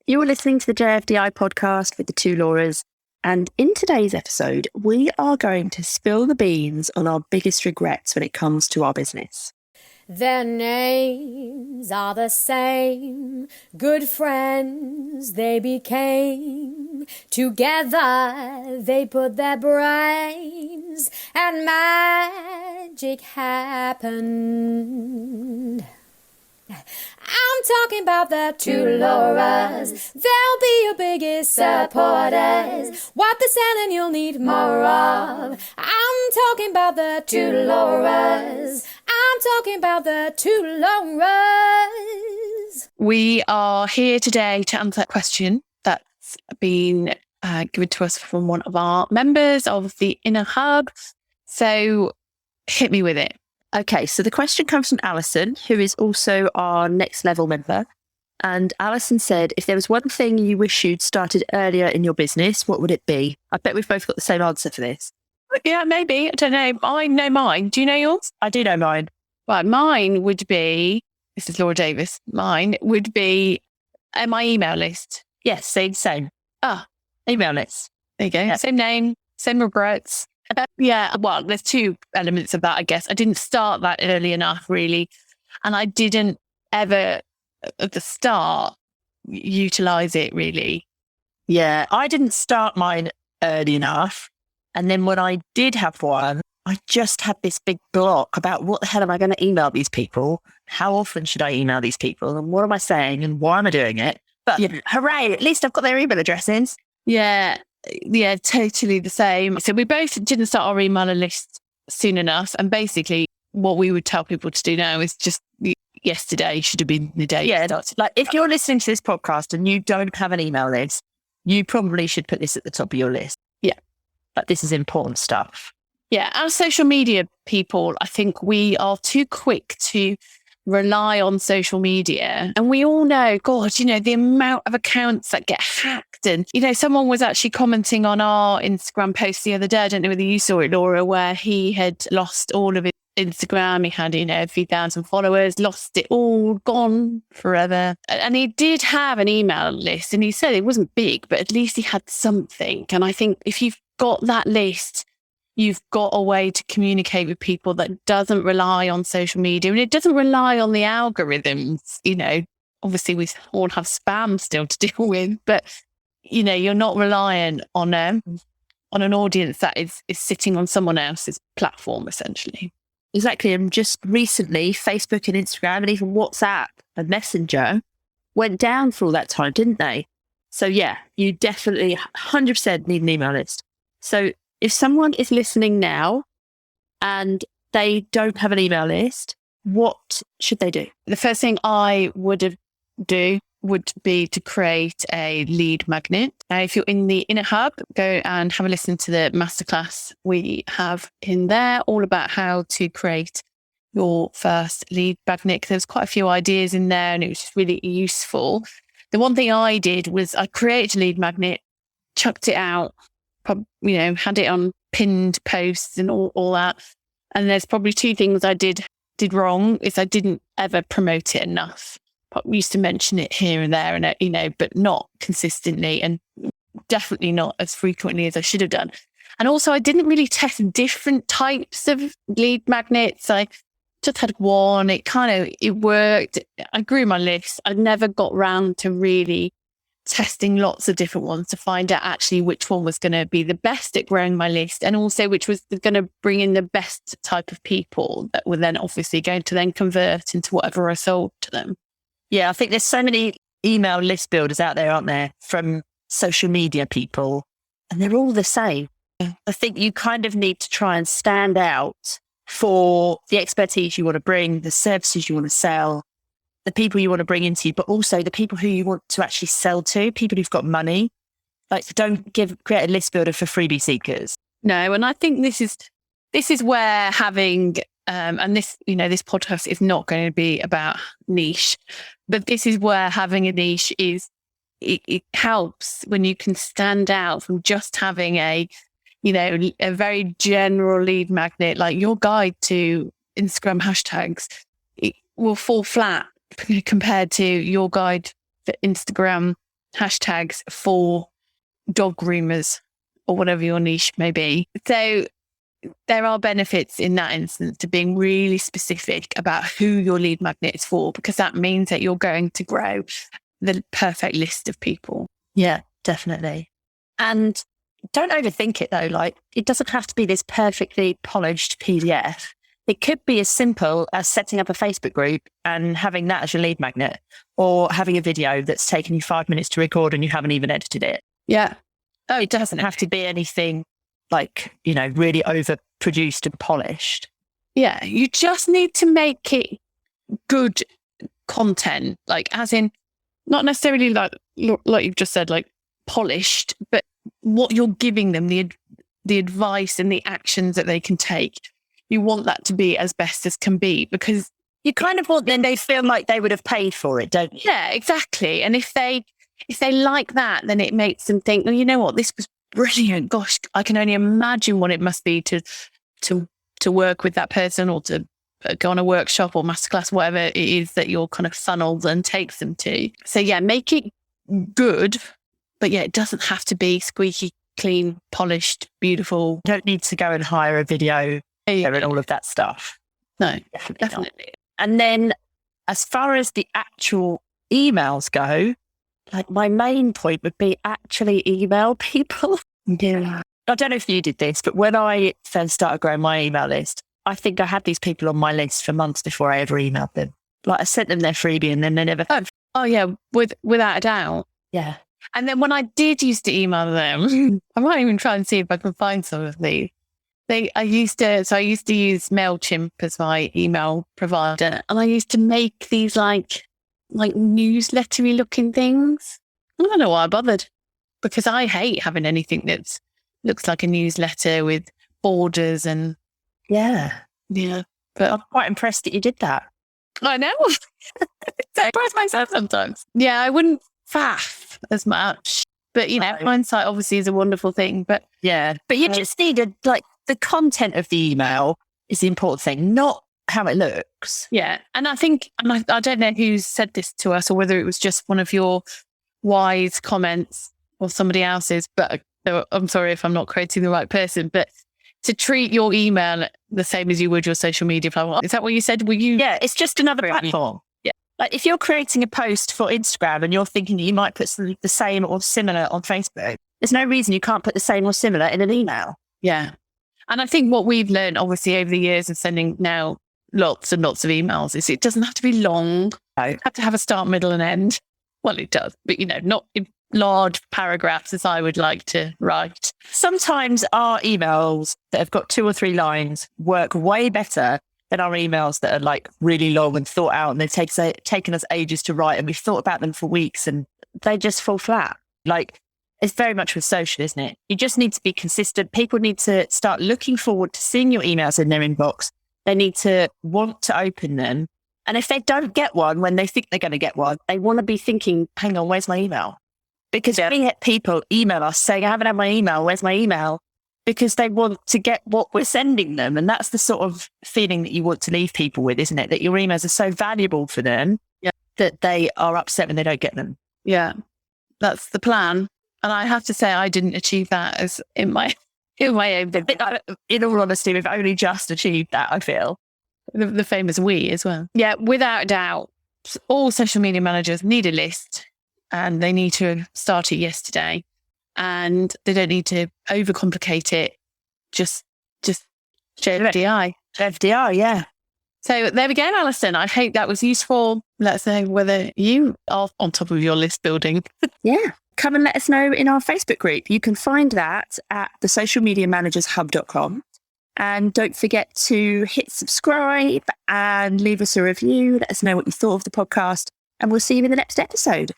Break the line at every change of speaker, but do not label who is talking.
You're listening to the JFDI podcast with the two Lauras. And in today's episode, we are going to spill the beans on our biggest regrets when it comes to our business.
Their names are the same, good friends they became. Together they put their brains and magic happened. I'm talking about the two Lauras. They'll be your biggest supporters. What they're selling you'll need more of. I'm talking about the two Lauras. I'm talking about the two Lauras.
We are here today to answer that question that's been given to us from one of our members of the Inner Hub. So hit me with it.
Okay, so the question comes from Alison, who is also our Next Level member. And Alison said, if there was one thing you wish you'd started earlier in your business, what would it be? I bet we've both got the same answer for this.
Yeah, maybe. I don't know. I know mine. Do you know yours?
I do know mine.
Right, mine would be, this is Laura Davis, mine would be my email list.
Yes, same. Email list.
There you go.
Yep.
Same name, same regrets. Yeah, well, there's two elements of that, I guess. I didn't start that early enough, really. And I didn't ever, at the start, utilize it, really.
Yeah, I didn't start mine early enough. And then when I did have one, I just had this big block about what the hell am I going to email these people? How often should I email these people? And what am I saying? And why am I doing it? But hooray, at least I've got their email addresses.
Yeah, totally the same. So we both didn't start our email list soon enough. And basically what we would tell people to do now is just yesterday should have been the day.
Yeah, like if you're listening to this podcast and you don't have an email list, you probably should put this at the top of your list.
Yeah.
Like this is important stuff.
Yeah, as social media people, I think we are too quick to rely on social media. And we all know, God, the amount of accounts that get hacked. And, someone was actually commenting on our Instagram post the other day. I don't know whether you saw it, Laura, where he had lost all of his Instagram. He had, a few thousand followers, lost it all, gone forever. And he did have an email list and he said it wasn't big, but at least he had something. And I think if you've got that list, you've got a way to communicate with people that doesn't rely on social media and it doesn't rely on the algorithms. Obviously we all have spam still to deal with, but you're not relying on an audience that is sitting on someone else's platform, essentially.
Exactly. And just recently, Facebook and Instagram and even WhatsApp and Messenger went down for all that time, didn't they? So yeah, you definitely 100% need an email list. So if someone is listening now and they don't have an email list, what should they do?
The first thing I would do would be to create a lead magnet. Now, if you're in the Inner Hub, go and have a listen to the masterclass we have in there, all about how to create your first lead magnet. There's quite a few ideas in there and it was just really useful. The one thing I did was I created a lead magnet, chucked it out, had it on pinned posts and all that. And there's probably two things I did wrong is I didn't ever promote it enough. We used to mention it here and there and, but not consistently and definitely not as frequently as I should have done. And also I didn't really test different types of lead magnets. I just had one. It worked. I grew my list. I never got round to really testing lots of different ones to find out actually which one was going to be the best at growing my list and also which was going to bring in the best type of people that were then obviously going to then convert into whatever I sold to them.
Yeah, I think there's so many email list builders out there, aren't there, from social media people, and they're all the same. I think you kind of need to try and stand out for the expertise you want to bring, the services you want to sell, the people you want to bring into you, but also the people who you want to actually sell to, people who've got money. Like, don't create a list builder for freebie seekers.
No, and I think this is where having and this podcast is not going to be about niche, but this is where having a niche is it helps when you can stand out from just having a very general lead magnet like your guide to Instagram hashtags. It will fall flat compared to your guide for Instagram hashtags for dog groomers or whatever your niche may be. So there are benefits in that instance to being really specific about who your lead magnet is for, because that means that you're going to grow the perfect list of people.
Yeah, definitely. And don't overthink it though. Like, it doesn't have to be this perfectly polished PDF. It could be as simple as setting up a Facebook group and having that as your lead magnet, or having a video that's taken you 5 minutes to record and you haven't even edited it.
Yeah.
Oh, it doesn't have to be anything like, really overproduced and polished.
Yeah. You just need to make it good content, like as in not necessarily like you've just said, like polished, but what you're giving them, the advice and the actions that they can take. You want that to be as best as can be, because
you kind of want them, they feel like they would have paid for it, don't you?
Yeah, exactly. And if they like that, then it makes them think, well, you know what, this was brilliant. Gosh, I can only imagine what it must be to work with that person, or to go on a workshop or masterclass, whatever it is that your kind of funnel then takes them to. So yeah, make it good, but yeah, it doesn't have to be squeaky clean, polished, beautiful.
You don't need to go and hire a video and all of that stuff.
No,
definitely not. And then as far as the actual emails go, like my main point would be actually email people.
Yeah.
I don't know if you did this, but when I first started growing my email list, I think I had these people on my list for months before I ever emailed them. Like, I sent them their freebie and then they never...
Oh yeah, without a doubt.
Yeah.
And then when I did used to email them, I might even try and see if I can find some of these. I used to use MailChimp as my email provider, and I used to make these like newslettery looking things. I don't know why I bothered, because I hate having anything that looks like a newsletter with borders and
yeah. But I'm quite impressed that you did that.
I know. I surprise myself sometimes. Yeah, I wouldn't faff as much, but hindsight obviously is a wonderful thing. But
yeah, but you just needed the content of the email is the important thing, not how it looks.
Yeah. And I think, I don't know who said this to us or whether it was just one of your wise comments or somebody else's, but I'm sorry if I'm not quoting the right person, but to treat your email the same as you would your social media platform. Is that what you said?
Yeah, it's just another platform.
Yeah.
Like, if you're creating a post for Instagram and you're thinking that you might put the same or similar on Facebook, there's no reason you can't put the same or similar in an email.
Yeah. And I think what we've learned, obviously, over the years of sending now lots and lots of emails is it doesn't have to be long. You have to have a start, middle and end. Well, it does, but, not in large paragraphs as I would like to write.
Sometimes our emails that have got 2 or 3 lines work way better than our emails that are like really long and thought out, and they've taken us ages to write, and we've thought about them for weeks and they just fall flat. Like, it's very much with social, isn't it? You just need to be consistent. People need to start looking forward to seeing your emails in their inbox. They need to want to open them. And if they don't get one when they think they're going to get one, they want to be thinking, hang on, where's my email? Because we get people email us saying, I haven't had my email, where's my email? Because they want to get what we're sending them. And that's the sort of feeling that you want to leave people with, isn't it? That your emails are so valuable for them that they are upset when they don't get them.
Yeah, that's the plan. And I have to say, I didn't achieve that as in my own.
In all honesty, we've only just achieved that, I feel.
The famous we as well. Yeah, without a doubt, all social media managers need a list, and they need to start it yesterday, and they don't need to overcomplicate it. Just JFDI.
JFDI, yeah.
So there we go, Alison. I hope that was useful. Let us know whether you are on top of your list building.
Yeah. Come and let us know in our Facebook group. You can find that at thesocialmediamanagershub.com. And don't forget to hit subscribe and leave us a review. Let us know what you thought of the podcast. And we'll see you in the next episode.